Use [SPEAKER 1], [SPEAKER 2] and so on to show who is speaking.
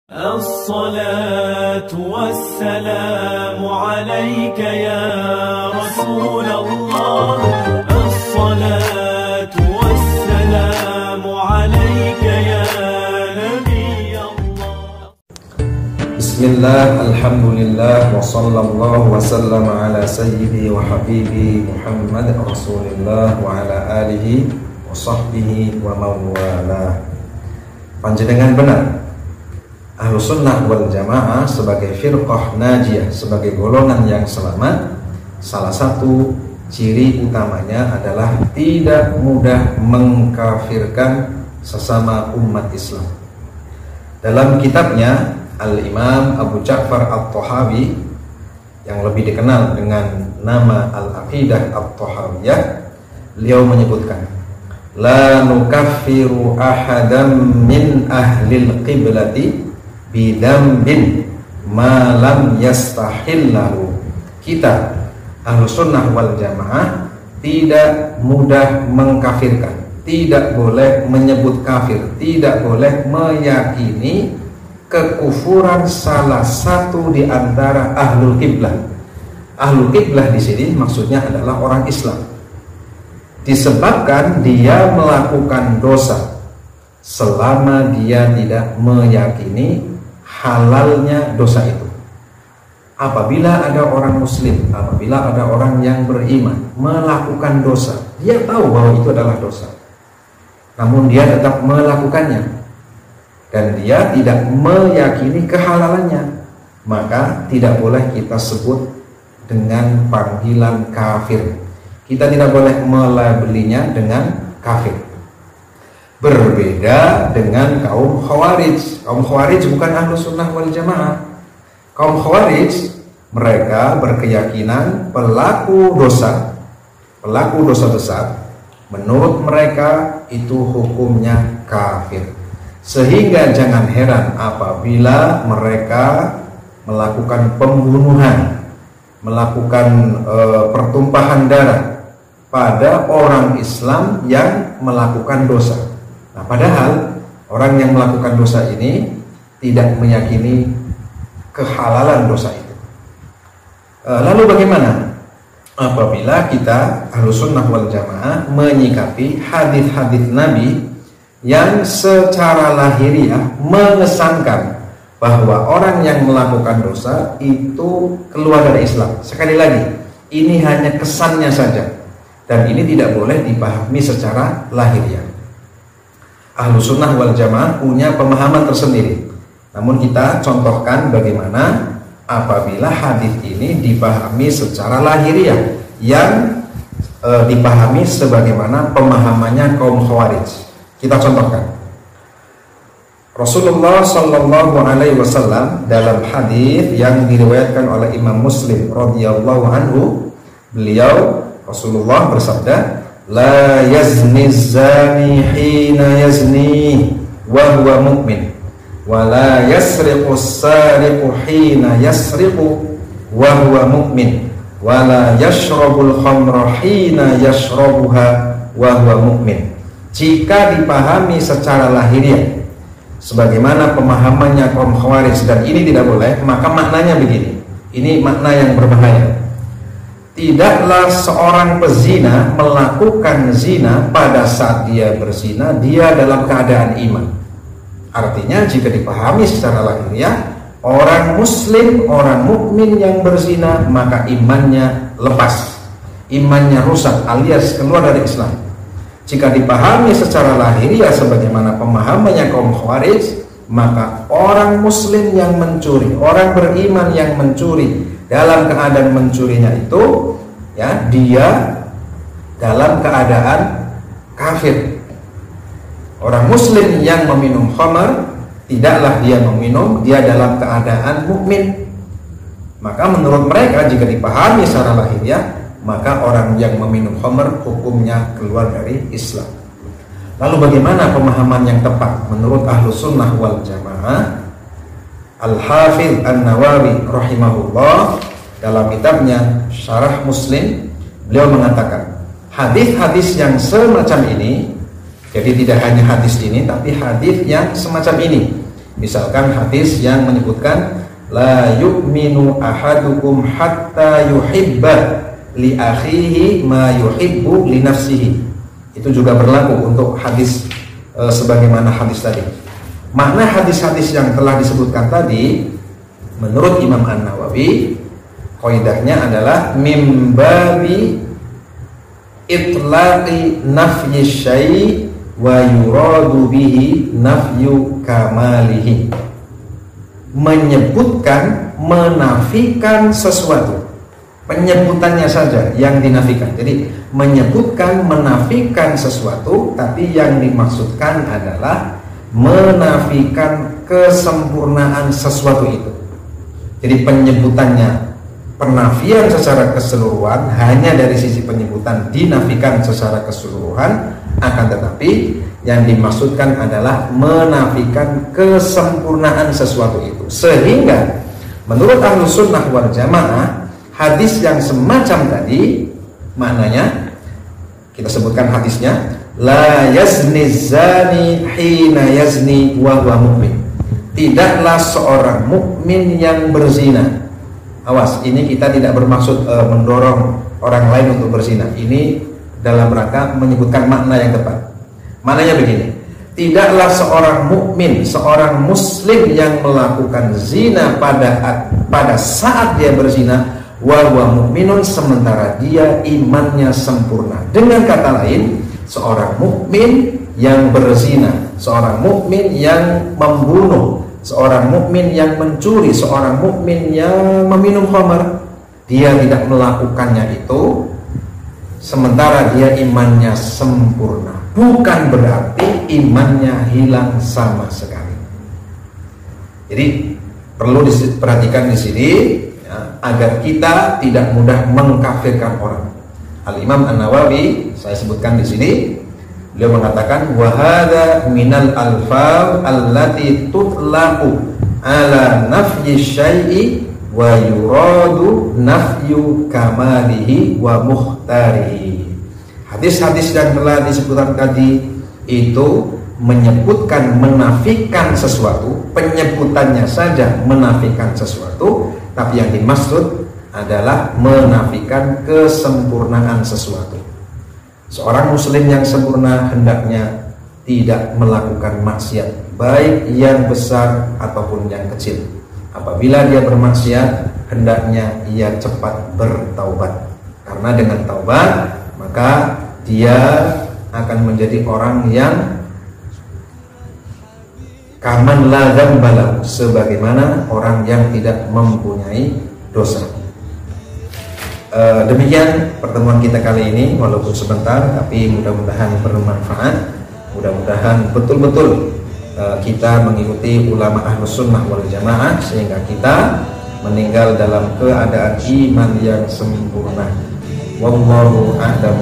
[SPEAKER 1] الصلاة والسلام عليك يا رسول الله. الصلاة والسلام عليك يا نبي الله.
[SPEAKER 2] بسم الله الحمد لله وصلى الله وسلم على سيدي وحبيبي محمد رسول الله وعلى آله وصحbihi wa mawala. Panjenengan benar, Ahlus Sunnah wal Jamaah sebagai firqah najiyah, sebagai golongan yang selamat, salah satu ciri utamanya adalah tidak mudah mengkafirkan sesama umat Islam. Dalam kitabnya Al-Imam Abu Ja'far At-Tahawi yang lebih dikenal dengan nama Al-Aqidah At-Tahawiyah, beliau menyebutkan, la nukaffiru ahadam min ahlil qiblati bidambin ma lam yastahillahu. Kita Ahlus Sunnah wal Jamaah tidak mudah mengkafirkan, tidak boleh menyebut kafir, tidak boleh meyakini kekufuran salah satu di antara ahlul qiblah. Ahlul qiblah di sini maksudnya adalah orang Islam, disebabkan dia melakukan dosa selama dia tidak meyakini halalnya dosa itu. Apabila ada orang muslim, apabila ada orang yang beriman melakukan dosa, dia tahu bahwa itu adalah dosa, namun dia tetap melakukannya dan dia tidak meyakini kehalalannya, maka tidak boleh kita sebut dengan panggilan kafir. Kita tidak boleh melabelinya dengan kafir. Berbeda dengan kaum Khawarij. Kaum Khawarij bukan Ahlus Sunnah wal Jamaah. Kaum Khawarij, mereka berkeyakinan pelaku dosa besar, menurut mereka itu hukumnya kafir. Sehingga jangan heran apabila mereka melakukan pembunuhan, melakukan pertumpahan darah pada orang Islam yang melakukan dosa. Nah, padahal orang yang melakukan dosa ini tidak meyakini kehalalan dosa itu. Lalu bagaimana apabila kita Ahlus Sunnah wal Jamaah menyikapi hadis-hadis Nabi yang secara lahiriah mengesankan bahwa orang yang melakukan dosa itu keluar dari Islam? Sekali lagi, ini hanya kesannya saja, dan ini tidak boleh dipahami secara lahiriah. Ahlus Sunnah wal Jamaah punya pemahaman tersendiri. Namun kita contohkan bagaimana apabila hadis ini dipahami secara lahiriah, yang dipahami sebagaimana pemahamannya kaum Khawarij. Kita contohkan. Rasulullah Shallallahu Alaihi Wasallam dalam hadis yang diriwayatkan oleh Imam Muslim radhiyallahu anhu, beliau Rasulullah bersabda, la yazni zani hina yazni wa huwa mu'min, wa la yasriqu sariqu hina yasriqu wa huwa mu'min, wa la yashrabul khamra hina yashrabuha wa huwa mu'min. Jika dipahami secara lahiriah sebagaimana pemahamannya kaum Khawarij, dan ini tidak boleh, maka maknanya begini. Ini makna yang berbahaya. Tidaklah seorang pezina melakukan zina pada saat dia berzina, dia dalam keadaan iman. Artinya jika dipahami secara lahiriah, orang muslim, orang mukmin yang berzina, maka imannya lepas, imannya rusak alias keluar dari Islam. Jika dipahami secara lahiriah sebagaimana pemahamannya kaum Khawarij, maka orang muslim yang mencuri, orang beriman yang mencuri, dalam keadaan mencurinya itu, ya, dia dalam keadaan kafir. Orang muslim yang meminum khamar, tidaklah dia meminum, dia dalam keadaan mukmin. Maka menurut mereka jika dipahami secara lahiriah, maka orang yang meminum khamar hukumnya keluar dari Islam. Lalu bagaimana pemahaman yang tepat menurut Ahlus Sunnah wal Jamaah? Al-Hafidh An-Nawawi rahimahullah dalam kitabnya Syarah Muslim, beliau mengatakan hadis-hadis yang semacam ini, jadi tidak hanya hadis ini tapi hadis yang semacam ini Misalkan hadis yang menyebutkan la yu'minu ahadukum hatta yuhibba li akhihi ma yuhibbu li nafsihi. Itu juga berlaku untuk hadis sebagaimana hadis tadi. Makna hadis-hadis yang telah disebutkan tadi menurut Imam An-Nawawi qaidahnya adalah mimbabi itlaqi nafyi syai' wa yuradu bihi nafyu kamalihi. Menyebutkan, menafikan sesuatu, penyebutannya saja yang dinafikan. Jadi menyebutkan, menafikan sesuatu, tapi yang dimaksudkan adalah menafikan kesempurnaan sesuatu itu. Jadi penyebutannya penafian secara keseluruhan, hanya dari sisi penyebutan dinafikan secara keseluruhan, akan tetapi yang dimaksudkan adalah menafikan kesempurnaan sesuatu itu. Sehingga menurut Ahlus Sunnah wal Jamaah, hadis yang semacam tadi maknanya, kita sebutkan hadisnya, la yazni zani hina yazni wa huwa mu'min. Tidaklah seorang mukmin yang berzina. Awas, ini kita tidak bermaksud mendorong orang lain untuk berzina. Ini dalam rangka menyebutkan makna yang tepat. Maknanya begini, tidaklah seorang mukmin, seorang muslim yang melakukan zina pada saat dia berzina wa huwa mu'minun, sementara dia imannya sempurna. Dengan kata lain, seorang mukmin yang berzina, seorang mukmin yang membunuh, seorang mukmin yang mencuri, seorang mukmin yang meminum khamar, dia tidak melakukannya itu sementara dia imannya sempurna, bukan berarti imannya hilang sama sekali. Jadi perlu diperhatikan di sini ya, agar kita tidak mudah mengkafirkan orang. Al-Imam An-Nawawi, saya sebutkan di sini, beliau mengatakan wa hadza minal alfaz allati tutlaqu ala nafyi syai'i wa yuradu nafyu kamalihi wa muhtarihi. Hadis-hadis yang telah disebutkan tadi itu menyebutkan menafikan sesuatu, penyebutannya saja menafikan sesuatu, tapi yang dimaksud adalah menafikan kesempurnaan sesuatu. Seorang muslim yang sempurna hendaknya tidak melakukan maksiat, baik yang besar ataupun yang kecil. Apabila dia bermaksiat, hendaknya ia cepat bertaubat. Karena dengan taubat, maka dia akan menjadi orang yang kaman la dzambalahu, sebagaimana orang yang tidak mempunyai dosa. Demikian pertemuan kita kali ini, walaupun sebentar, tapi mudah-mudahan bermanfaat. Mudah-mudahan betul-betul kita mengikuti ulama Ahlus Sunnah wal Jamaah, sehingga kita meninggal dalam keadaan iman yang sempurna. Wallahu a'lam.